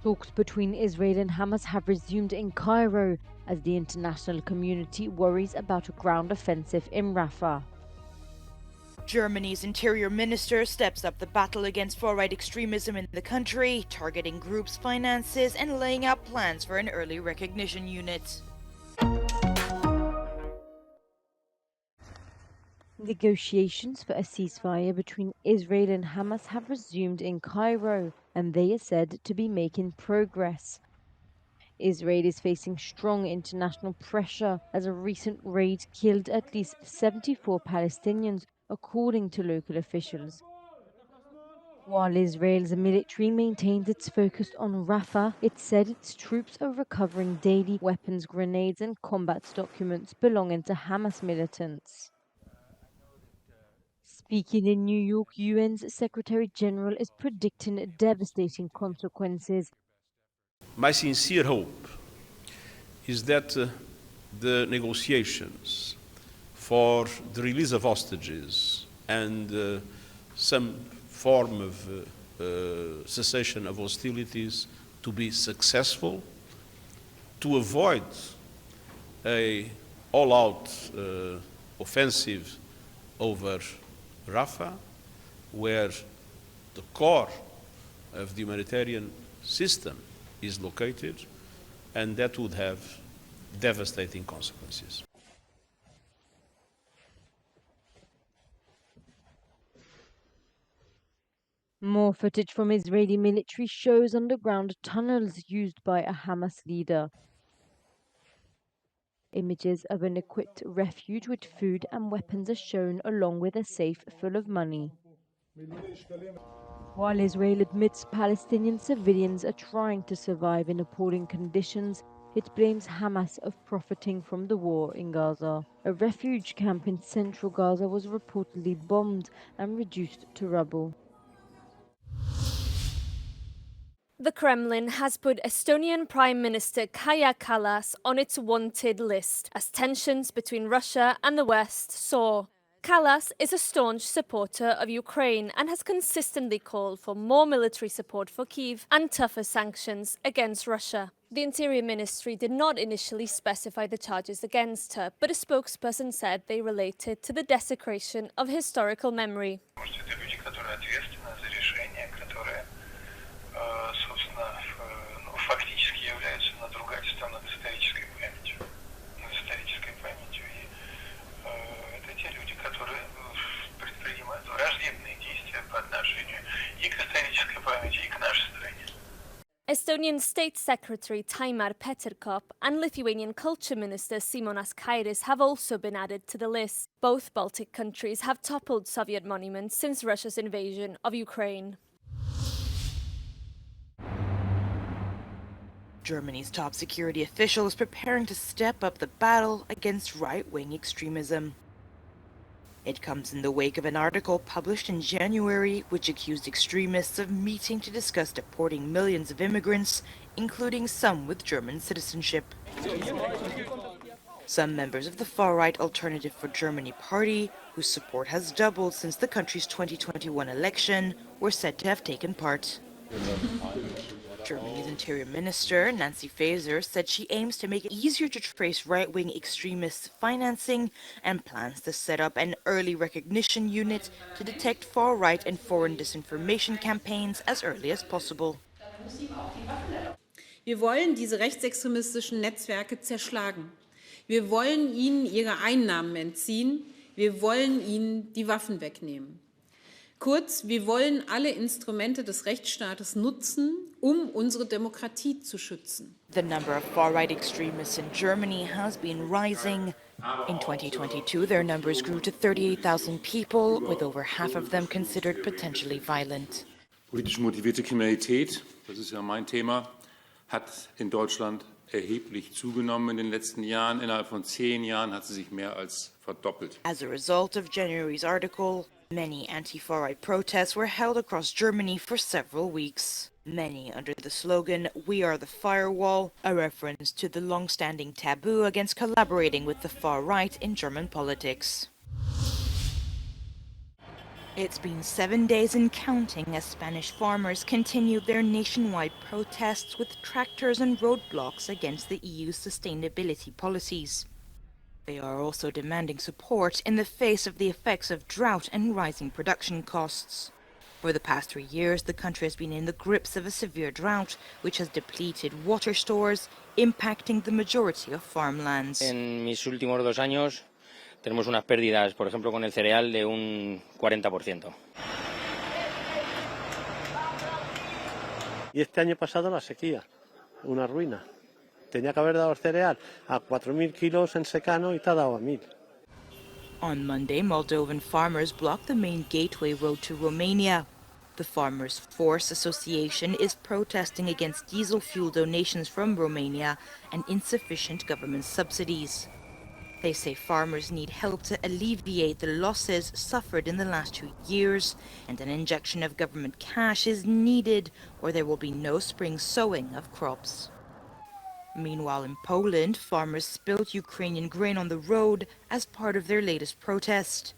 Talks between Israel and Hamas have resumed in Cairo as the international community worries about a ground offensive in Rafah. Germany's interior minister steps up the battle against far-right extremism in the country, targeting groups' finances and laying out plans for an early recognition unit. Negotiations for a ceasefire between Israel and Hamas have resumed in Cairo, and they are said to be making progress. Israel is facing strong international pressure as a recent raid killed at least 74 Palestinians, according to local officials. While Israel's military maintains its focus on Rafah, it said its troops are recovering daily weapons, grenades, and combat documents belonging to Hamas militants. Speaking in New York, UN's Secretary General is predicting devastating consequences. My sincere hope is that the negotiations for the release of hostages and some form of cessation of hostilities to be successful, to avoid a all-out offensive over Rafah, where the core of the humanitarian system is located, and that would have devastating consequences. More footage from Israeli military shows underground tunnels used by a Hamas leader. Images of an equipped refuge with food and weapons are shown, along with a safe full of money. While Israel admits Palestinian civilians are trying to survive in appalling conditions, it blames Hamas of profiting from the war in Gaza. A refuge camp in central Gaza was reportedly bombed and reduced to rubble. The Kremlin has put Estonian Prime Minister Kaja Kallas on its wanted list as tensions between Russia and the West soar. Kallas is a staunch supporter of Ukraine and has consistently called for more military support for Kyiv and tougher sanctions against Russia. The Interior Ministry did not initially specify the charges against her, but a spokesperson said they related to the desecration of historical memory. Estonian State Secretary Taimar Peterkop and Lithuanian Culture Minister Simonas Kairis have also been added to the list. Both Baltic countries have toppled Soviet monuments since Russia's invasion of Ukraine. Germany's top security official is preparing to step up the battle against right-wing extremism. It comes in the wake of an article published in January which accused extremists of meeting to discuss deporting millions of immigrants, including some with German citizenship. Some members of the far-right Alternative for Germany party, whose support has doubled since the country's 2021 election, were said to have taken part. Germany's Interior Minister, Nancy Faeser, said she aims to make it easier to trace right-wing extremists' financing and plans to set up an early recognition unit to detect far-right and foreign disinformation campaigns as early as possible. Wir wollen diese rechtsextremistischen Netzwerke zerschlagen. Wir wollen ihnen ihre Einnahmen entziehen. Wir wollen ihnen die Waffen wegnehmen. Kurz, wir wollen alle Instrumente des Rechtsstaates nutzen, unsere Demokratie zu schützen. The number of far-right extremists in Germany has been rising. In 2022, their numbers grew to 38,000 people, with over half of them considered potentially violent. Politisch motivierte Kriminalität, das ist ja mein Thema, hat in Deutschland erheblich zugenommen in den letzten Jahren. Innerhalb von 10 Jahren hat sie sich mehr als verdoppelt. As a result of January's article, many anti-far-right protests were held across Germany for several weeks. Many under the slogan, "We are the firewall," a reference to the long-standing taboo against collaborating with the far right in German politics. It's been 7 days and counting as Spanish farmers continue their nationwide protests with tractors and roadblocks against the EU's sustainability policies. They are also demanding support in the face of the effects of drought and rising production costs. For the past 3 years, the country has been in the grips of a severe drought, which has depleted water stores, impacting the majority of farmlands. En mis últimos 2 años tenemos unas pérdidas, por ejemplo, con el cereal de un 40%. Y este año pasado la sequía, una ruina. Tenía que haber dado el cereal a 4.000 kilos en secano y te ha dado a 1.000. On Monday, Moldovan farmers blocked the main gateway road to Romania. The Farmers' Force Association is protesting against diesel fuel donations from Romania and insufficient government subsidies. They say farmers need help to alleviate the losses suffered in the last 2 years, and an injection of government cash is needed, or there will be no spring sowing of crops. Meanwhile, in Poland, farmers spilled Ukrainian grain on the road as part of their latest protest.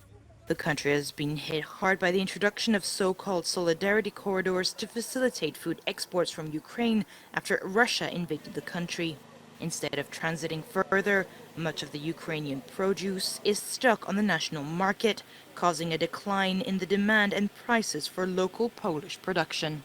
The country has been hit hard by the introduction of so-called solidarity corridors to facilitate food exports from Ukraine after Russia invaded the country. Instead of transiting further, much of the Ukrainian produce is stuck on the national market, causing a decline in the demand and prices for local Polish production.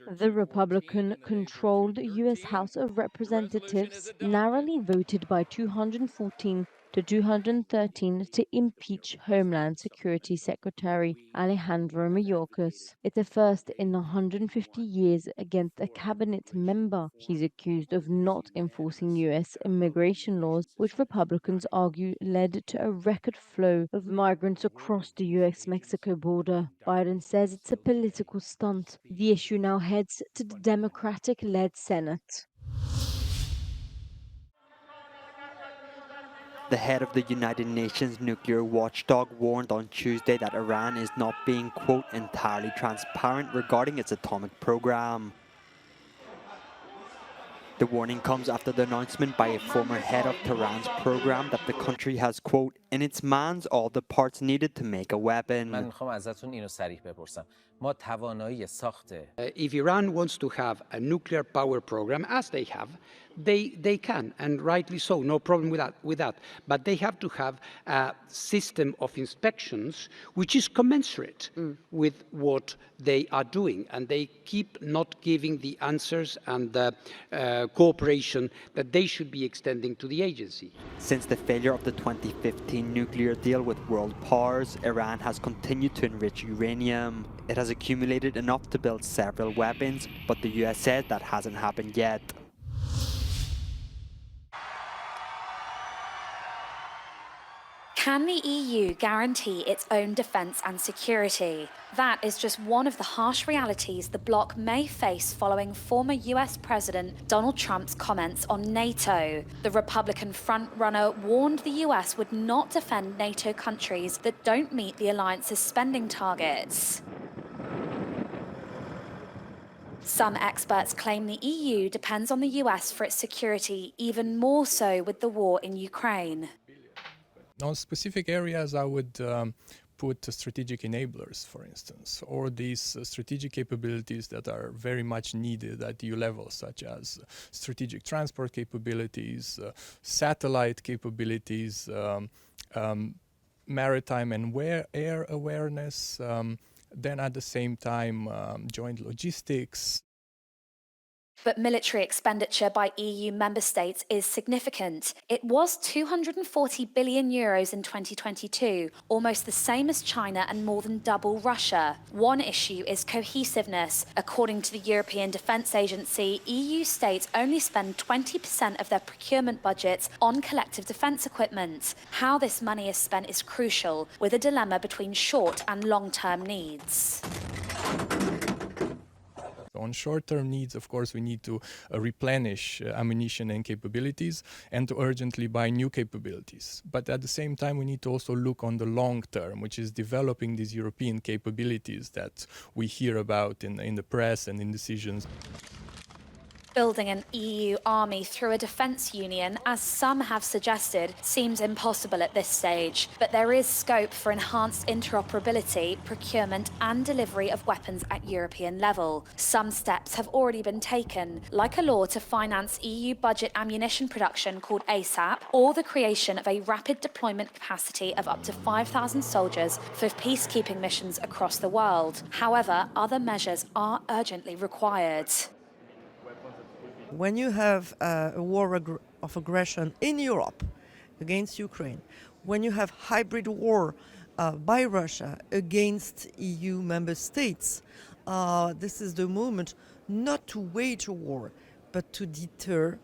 The Republican-controlled U.S. House of Representatives narrowly voted by 214 to 213 to impeach Homeland Security Secretary Alejandro Mayorkas. It's a first in 150 years against a cabinet member. He's accused of not enforcing U.S. immigration laws, which Republicans argue led to a record flow of migrants across the U.S.-Mexico border. Biden says it's a political stunt. The issue now heads to the Democratic-led Senate. The head of the United Nations nuclear watchdog warned on Tuesday that Iran is not being, quote, entirely transparent regarding its atomic program. The warning comes after the announcement by a former head of Tehran's program that the country has, quote, in its hands all the parts needed to make a weapon. If Iran wants to have a nuclear power program, as they have, they can, and rightly so, no problem with that. But they have to have a system of inspections which is commensurate with what they are doing, and they keep not giving the answers and the cooperation that they should be extending to the agency. Since the failure of the 2015 nuclear deal with world powers, Iran has continued to enrich uranium. It has accumulated enough to build several weapons, but the US said that hasn't happened yet. Can the EU guarantee its own defence and security? That is just one of the harsh realities the bloc may face following former US President Donald Trump's comments on NATO. The Republican frontrunner warned the US would not defend NATO countries that don't meet the alliance's spending targets. Some experts claim the EU depends on the US for its security, even more so with the war in Ukraine. On specific areas, I would put strategic enablers, for instance, or these strategic capabilities that are very much needed at EU level, such as strategic transport capabilities, satellite capabilities, maritime and air awareness, then at the same time joint logistics. But military expenditure by EU member states is significant. It was €240 billion in 2022, almost the same as China and more than double Russia. One issue is cohesiveness. According to the European Defence Agency, EU states only spend 20% of their procurement budgets on collective defence equipment. How this money is spent is crucial, with a dilemma between short and long-term needs. On short-term needs, of course, we need to replenish ammunition and capabilities and to urgently buy new capabilities. But at the same time, we need to also look on the long term, which is developing these European capabilities that we hear about in the press and in decisions. Building an EU army through a defence union, as some have suggested, seems impossible at this stage. But there is scope for enhanced interoperability, procurement and delivery of weapons at European level. Some steps have already been taken, like a law to finance EU budget ammunition production called ASAP, or the creation of a rapid deployment capacity of up to 5,000 soldiers for peacekeeping missions across the world. However, other measures are urgently required. When you have a war of aggression in Europe against Ukraine, when you have hybrid war by Russia against EU member states, this is the moment not to wage a war, but to deter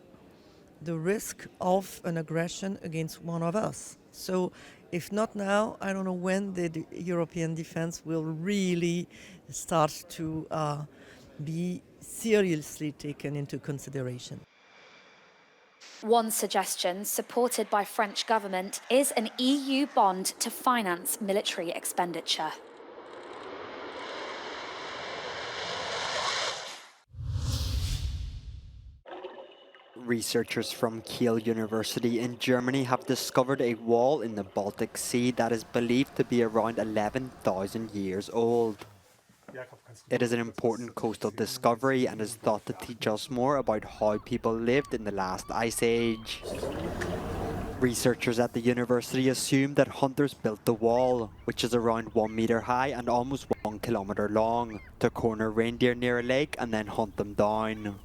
the risk of an aggression against one of us. So if not now, I don't know when the European defense will really start to be seriously taken into consideration. One suggestion, supported by French government, is an EU bond to finance military expenditure. Researchers from Kiel University in Germany have discovered a wall in the Baltic Sea that is believed to be around 11,000 years old. It is an important coastal discovery and is thought to teach us more about how people lived in the last ice age. Researchers at the university assume that hunters built the wall, which is around 1 meter high and almost 1 kilometer long, to corner reindeer near a lake and then hunt them down.